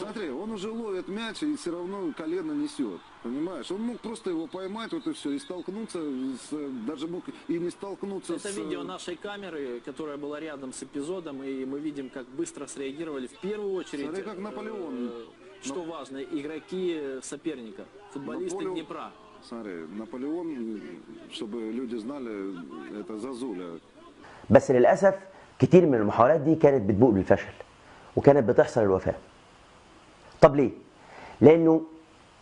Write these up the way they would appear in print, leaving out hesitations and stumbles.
Смотри, он уже ловит мяч и все равно колено несет. Понимаешь? Он мог просто его поймать, вот и все, и столкнуться, даже мог и не столкнуться Это видео нашей камеры, которая была рядом с эпизодом, и мы видим, как быстро среагировали. В первую очередь, Смотри, как Наполеон. что важно, игроки соперника, футболисты Днепра. Смотри, Наполеон, чтобы люди знали, это Зазуля. بس للأسف كتير من المحاولات دي كانت بتبوء بالفشل وكانت بتحصل الوفاة. طب ليه؟ لأنه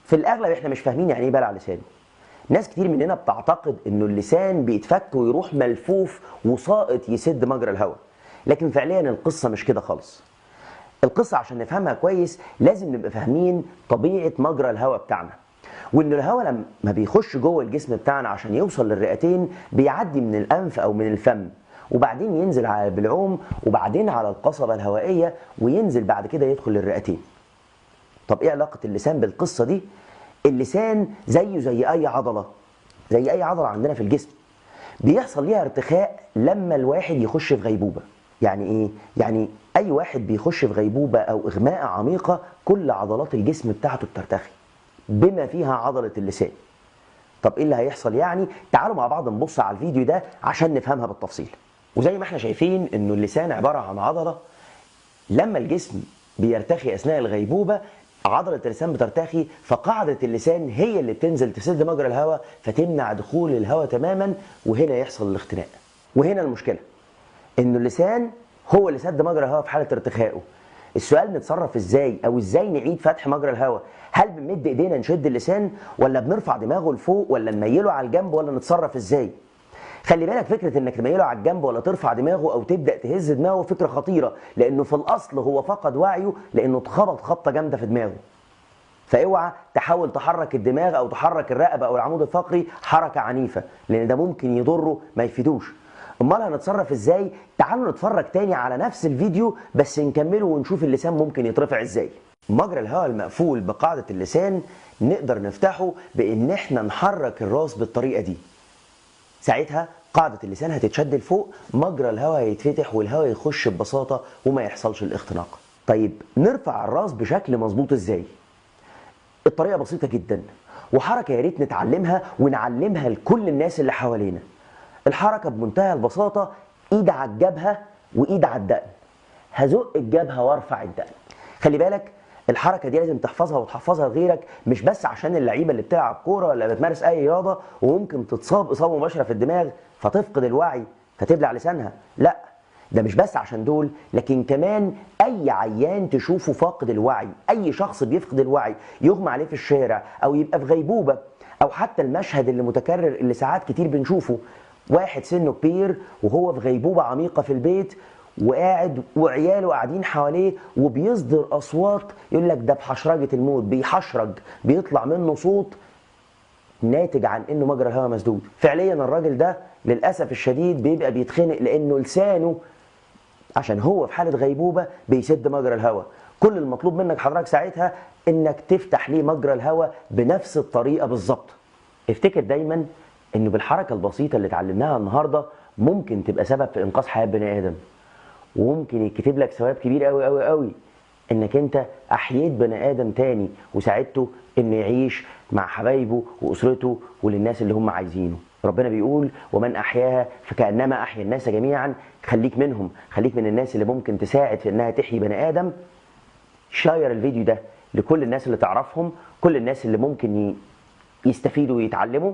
في الأغلب احنا مش فاهمين يعني ايه بلع لسان. ناس كتير مننا بتعتقد انه اللسان بيتفك ويروح ملفوف وساقط يسد مجرى الهواء، لكن فعليا القصة مش كده خالص. القصة عشان نفهمها كويس لازم نبقى فاهمين طبيعة مجرى الهواء بتاعنا، وان الهواء لما بيخش جوه الجسم بتاعنا عشان يوصل للرئتين بيعدي من الأنف أو من الفم، وبعدين ينزل على البلعوم وبعدين على القصبة الهوائية وينزل بعد كده يدخل للرئتين. طب ايه علاقة اللسان بالقصة دي؟ اللسان زيه زي أي عضلة، زي أي عضلة عندنا في الجسم، بيحصل ليها ارتخاء لما الواحد يخش في غيبوبة. يعني ايه؟ يعني أي واحد بيخش في غيبوبة أو إغماء عميقة كل عضلات الجسم بتاعته بترتخي بما فيها عضلة اللسان. طب ايه اللي هيحصل يعني؟ تعالوا مع بعض نبص على الفيديو ده عشان نفهمها بالتفصيل. وزي ما احنا شايفين انه اللسان عبارة عن عضلة، لما الجسم بيرتخي أثناء الغيبوبة عضلة اللسان بترتخي، فقاعدة اللسان هي اللي بتنزل تسد مجرى الهواء فتمنع دخول الهواء تماما، وهنا يحصل الاختناق. وهنا المشكلة انه اللسان هو اللي سد مجرى الهواء في حالة ارتخائه. السؤال نتصرف ازاي او ازاي نعيد فتح مجرى الهواء؟ هل بنمد ايدينا نشد اللسان، ولا بنرفع دماغه لفوق، ولا نميله على الجنب، ولا نتصرف ازاي؟ خلي بالك فكرة انك تميله على الجنب ولا ترفع دماغه او تبدأ تهز دماغه فكرة خطيرة، لانه في الاصل هو فقد وعيه لانه اتخبط خبطة جامدة في دماغه. فاوعى تحاول تحرك الدماغ او تحرك الرقبة او العمود الفقري حركة عنيفة، لان ده ممكن يضره ما يفيدوش. امال هنتصرف ازاي؟ تعالوا نتفرج تاني على نفس الفيديو بس نكمله ونشوف اللسان ممكن يترفع ازاي. مجرى الهواء المقفول بقاعدة اللسان نقدر نفتحه بان احنا نحرك الراس بالطريقة دي. ساعتها قاعدة اللسان هتتشد لفوق، مجرى الهواء هيتفتح والهواء يخش ببساطة وما يحصلش الاختناق. طيب نرفع الراس بشكل مظبوط ازاي؟ الطريقة بسيطة جدا، وحركة يا ريت نتعلمها ونعلمها لكل الناس اللي حوالينا. الحركة بمنتهى البساطة، ايد على الجبهة وايد على الدقن. هزق الجبهة وارفع الدقن. خلي بالك الحركة دي لازم تحفظها وتحفظها لغيرك، مش بس عشان اللعيبة اللي بتلعب كورة ولا بتمارس أي رياضة وممكن تتصاب إصابة مباشرة في الدماغ فتفقد الوعي فتبلع لسانها، لا، ده مش بس عشان دول، لكن كمان أي عيان تشوفه فاقد الوعي، أي شخص بيفقد الوعي يغمى عليه في الشارع أو يبقى في غيبوبة، أو حتى المشهد اللي متكرر اللي ساعات كتير بنشوفه، واحد سنه كبير وهو في غيبوبة عميقة في البيت وقاعد وعياله قاعدين حواليه وبيصدر اصوات، يقول لك ده بحشرجه الموت، بيحشرج، بيطلع منه صوت ناتج عن انه مجرى الهواء مسدود. فعليا الراجل ده للاسف الشديد بيبقى بيتخنق لانه لسانه عشان هو في حاله غيبوبه بيسد مجرى الهواء. كل المطلوب منك حضرتك ساعتها انك تفتح ليه مجرى الهواء بنفس الطريقه بالظبط. افتكر دايما انه بالحركه البسيطه اللي اتعلمناها النهارده ممكن تبقى سبب في انقاذ حياه بني ادم، وممكن يتكتب لك ثواب كبير قوي قوي قوي انك انت احييت بني ادم تاني وساعدته انه يعيش مع حبايبه واسرته وللناس اللي هم عايزينه. ربنا بيقول ومن احياها فكانما احيا الناس جميعا. خليك منهم، خليك من الناس اللي ممكن تساعد في انها تحيي بني ادم. شاير الفيديو ده لكل الناس اللي تعرفهم، كل الناس اللي ممكن يستفيدوا ويتعلموا.